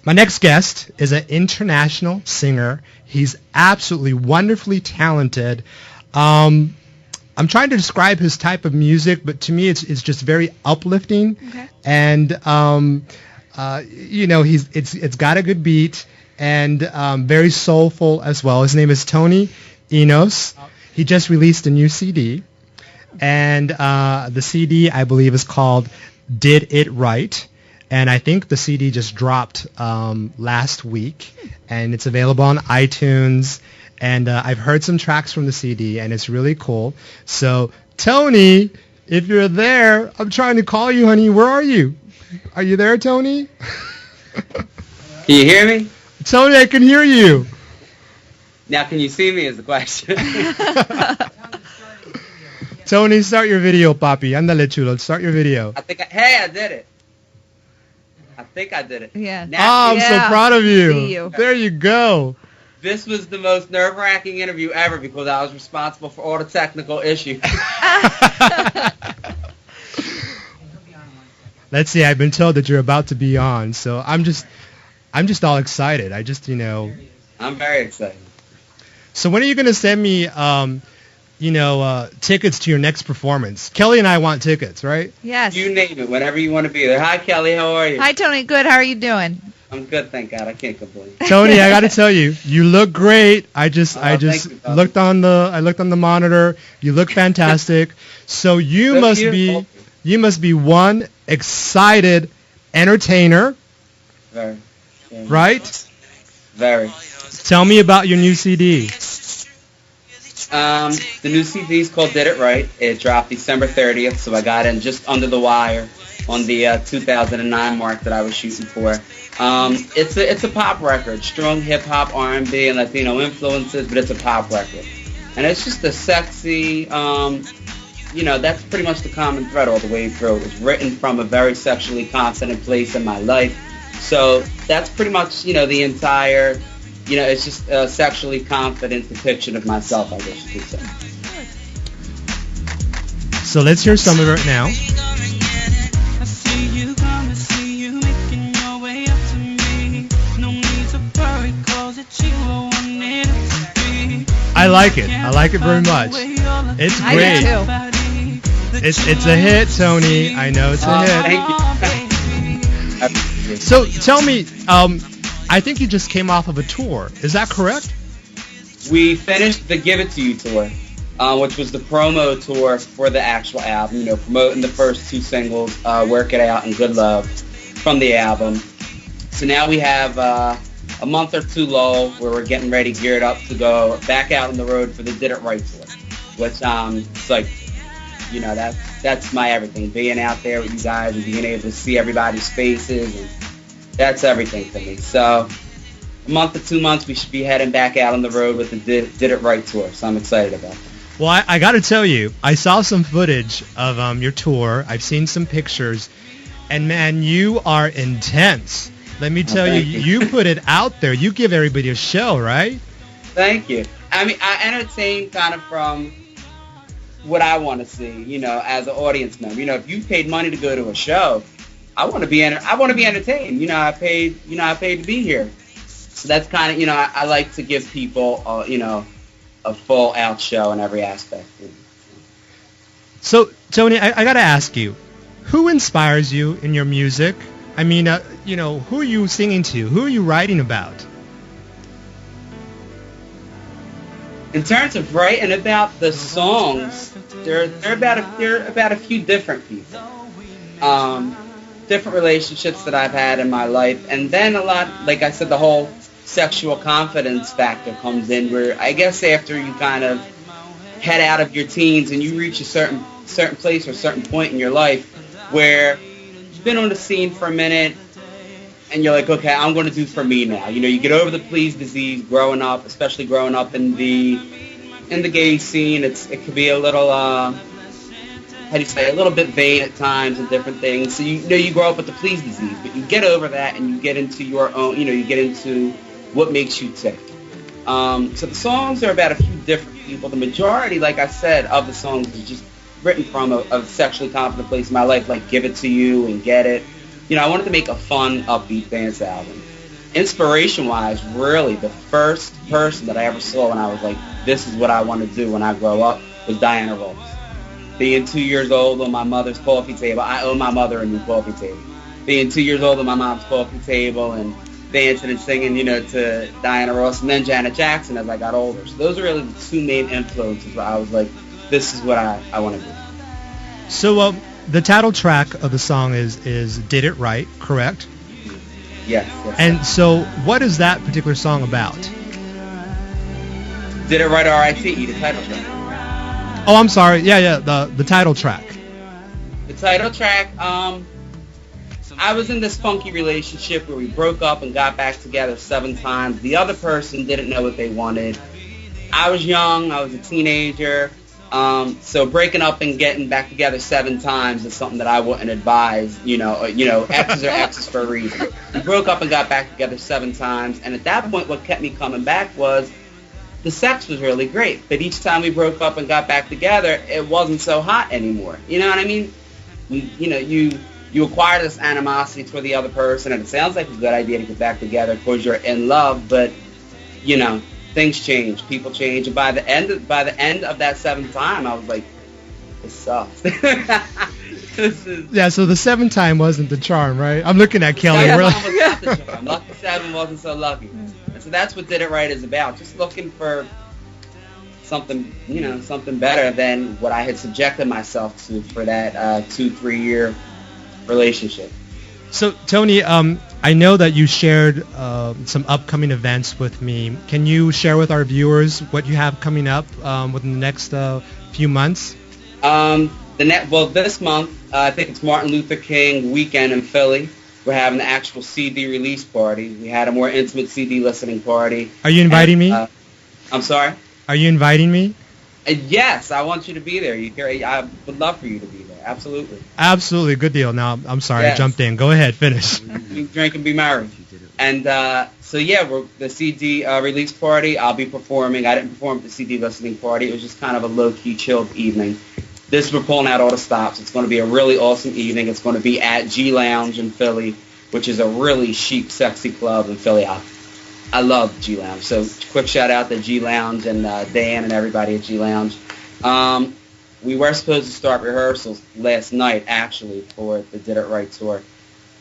My next guest is an international singer. He's absolutely wonderfully talented. I'm trying to describe his type of music, but to me it's just very uplifting. Okay. And it's got a good beat and very soulful as well. His name is Tony ENOS. He just released a new CD, and the CD I believe is called Did It Right. And I think the CD just dropped last week, and it's available on iTunes. And I've heard some tracks from the CD, and it's really cool. So, Tony, if you're there, I'm trying to call you, honey. Where are you? Are you there, Tony? Can you hear me? Tony, I can hear you. Now, can you see me is the question. Tony, start your video, papi. Ándale, chulo. Start your video. I did it. I think I did it. Yeah. Now, I'm so proud of you. See you. There you go. this was the most nerve-wracking interview ever because I was responsible for all the technical issues. Let's see. I've been told that you're about to be on, so I'm just all excited. I'm very excited. So when are you going to send me, tickets to your next performance? Kelly and I want tickets, right? Yes. You name it, whenever you want to be there. Hi, Kelly. How are you? Hi, Tony. Good. How are you doing? I'm good, thank God. I can't complain. Tony, I got to tell you, you look great. I just thank you, looked on the monitor. You look fantastic. So you must be one excited entertainer, Very. right? Very. Tell me about your new CD. The new CD is called Did It Right. It dropped December 30th, so I got in just under the wire on the 2009 mark that I was shooting for. It's a pop record, strong hip-hop, R&B, and Latino influences, but it's a pop record. And it's just a sexy, that's pretty much the common thread all the way through. It was written from a very sexually confident place in my life. So that's pretty much, the entire, it's just a sexually confident depiction of myself, I guess you could say. So let's hear some of it now. I like it. I like it very much. It's great. I do too. It's a hit, Tony. I know it's a hit. Thank you. So tell me, I think you just came off of a tour. Is that correct? We finished the Give It To You tour, which was the promo tour for the actual album, promoting the first two singles, Work It Out and Good Love, from the album. So now we have a month or two lull where we're getting ready, geared up to go back out on the road for the Did It Right tour, which it's like, that's my everything, being out there with you guys and being able to see everybody's faces, and that's everything for me. So a month or 2 months, we should be heading back out on the road with the Did It Right tour, so I'm excited about that. Well, I got to tell you, I saw some footage of your tour. I've seen some pictures, and man, you are intense. Let me tell you, you put it out there. You give everybody a show, right? Thank you. I mean, I entertain kind of from what I want to see, as an audience member. If you paid money to go to a show, I want to be entertained. I paid to be here. So that's kind of, I like to give people, a full out show in every aspect. So, Tony, I got to ask you, who inspires you in your music? I mean, who are you singing to? Who are you writing about? In terms of writing about the songs, they're about a few different people, different relationships that I've had in my life, and then a lot, like I said, the whole sexual confidence factor comes in. Where I guess after you kind of head out of your teens and you reach a certain place or a certain point in your life where you've been on the scene for a minute, and you're like, okay, I'm going to do for me now. You get over the please disease growing up, especially growing up in the gay scene. It could be a little, a little bit vain at times and different things. So you grow up with the please disease, but you get over that and you get into your own, you get into what makes you tick. So the songs are about a few different people. The majority, like I said, of the songs is just written from a sexually confident place in my life, like Give It To You and Get It. I wanted to make a fun, upbeat dance album. inspiration-wise, really, the first person that I ever saw when I was like, this is what I want to do when I grow up, was Diana Ross. Being 2 years old on my mother's coffee table, I owe my mother a new coffee table. Being 2 years old on my mom's coffee table and dancing and singing, to Diana Ross, and then Janet Jackson as I got older. So those are really the two main influences where I was like, this is what I want to do. So the title track of the song is Did It Right, correct? Yes. And so what is that particular song about? Did It Right, R-I-T-E, the title track. Oh, I'm sorry. Yeah, the title track. The title track, I was in this funky relationship where we broke up and got back together 7 times. The other person didn't know what they wanted. I was young. I was a teenager. So breaking up and getting back together 7 times is something that I wouldn't advise. Exes are exes for a reason. We broke up and got back together 7 times. And at that point, what kept me coming back was the sex was really great. But each time we broke up and got back together, it wasn't so hot anymore. You know what I mean? You acquire this animosity toward the other person, and it sounds like it's a good idea to get back together because you're in love, but, things change, people change, and by the end of that 7th time, I was like, this sucks. Yeah, so the 7th time wasn't the charm, right? I'm looking at Kelly. Yeah, was not the charm. Lucky 7 wasn't so lucky. And so that's what Did It Right is about, just looking for something, something better than what I had subjected myself to for that 2-3 year relationship. So, Tony, I know that you shared some upcoming events with me. Can you share with our viewers what you have coming up within the next few months? This month, I think it's Martin Luther King weekend in Philly. We're having the actual CD release party. We had a more intimate CD listening party. Are you inviting me? I'm sorry? Are you inviting me? Yes, I want you to be there. I would love for you to be there. Absolutely. Absolutely. Good deal. Now, I'm sorry. Yes. I jumped in. Go ahead. Finish. You drink and be merry. And we're the CD release party. I'll be performing. I didn't perform at the CD listening party. It was just kind of a low-key, chilled evening. We're pulling out all the stops. It's going to be a really awesome evening. It's going to be at G Lounge in Philly, which is a really chic, sexy club in Philly. I love G Lounge. So quick shout out to G Lounge and Dan and everybody at G Lounge. We were supposed to start rehearsals last night, actually, for the Did It Right tour.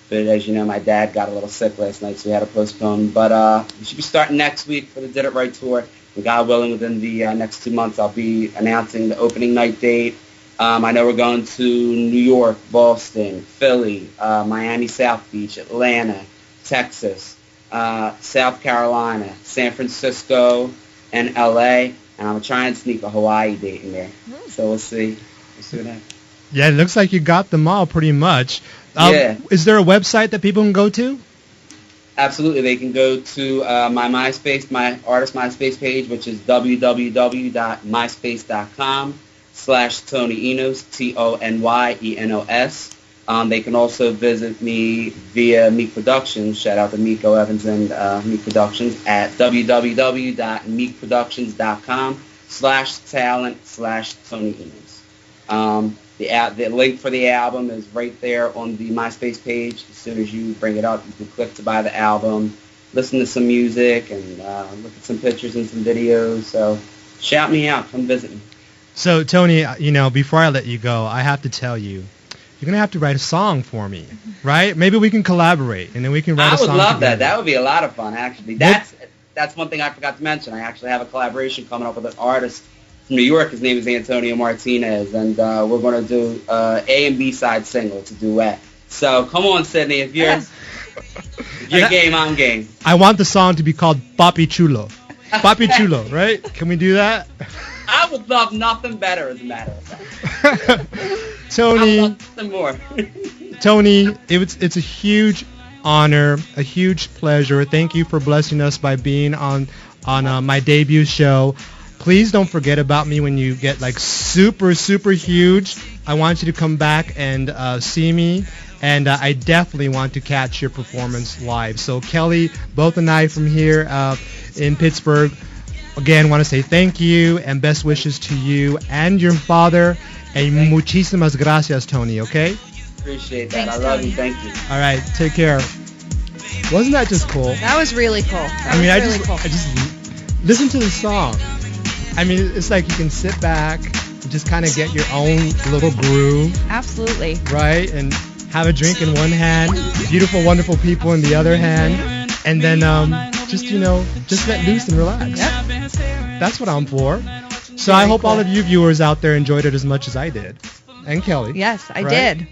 But as you know, my dad got a little sick last night, so we had to postpone. But we should be starting next week for the Did It Right tour. And God willing, within the next 2 months, I'll be announcing the opening night date. I know we're going to New York, Boston, Philly, Miami South Beach, Atlanta, Texas, South Carolina, San Francisco, and LA. And I'm trying to sneak a Hawaii date in there. So we'll see. We'll see what happens. Yeah, it looks like you got them all pretty much. Yeah. Is there a website that people can go to? Absolutely. They can go to my artist MySpace page, which is www.myspace.com/Tony Enos, TonyEnos. They can also visit me via Meek Productions. Shout out to Miko Evans and Meek Productions at www.meekproductions.com/talent/Tony Enos. The link for the album is right there on the MySpace page. As soon as you bring it up, you can click to buy the album, listen to some music, and look at some pictures and some videos. So shout me out. Come visit me. So, Tony, before I let you go, I have to tell you, you're going to have to write a song for me, right? Maybe we can collaborate, and then we can write a song I would love together. that. That would be a lot of fun, actually. That's one thing I forgot to mention. I actually have a collaboration coming up with an artist from New York. His name is Antonio Martinez, and we're going to do A and B side single. It's a duet. So come on, Sydney. If you're game, I'm game. I want the song to be called Papi Chulo. Papi Chulo, right? Can we do that? I would love nothing better, as a matter of fact. Tony, I love nothing more. Tony, it's a huge honor, a huge pleasure. Thank you for blessing us by being on my debut show. Please don't forget about me when you get like super, super huge. I want you to come back and see me. And I definitely want to catch your performance live. So Kelly, both and I from here in Pittsburgh, again, want to say thank you and best wishes to you and your father. And muchísimas gracias, Tony, okay? Appreciate that. Thanks, I love Tony. you. Thank you. All right, take care. Wasn't that just cool? That was really cool. I just listen to the song. I mean, it's like you can sit back and just kind of get your own little groove, Absolutely. right? And have a drink in one hand, beautiful, wonderful people in the other hand, and then just let loose and relax. Yep. That's what I'm for. So I hope all of you viewers out there enjoyed it as much as I did, and Kelly. Yes, I right? did.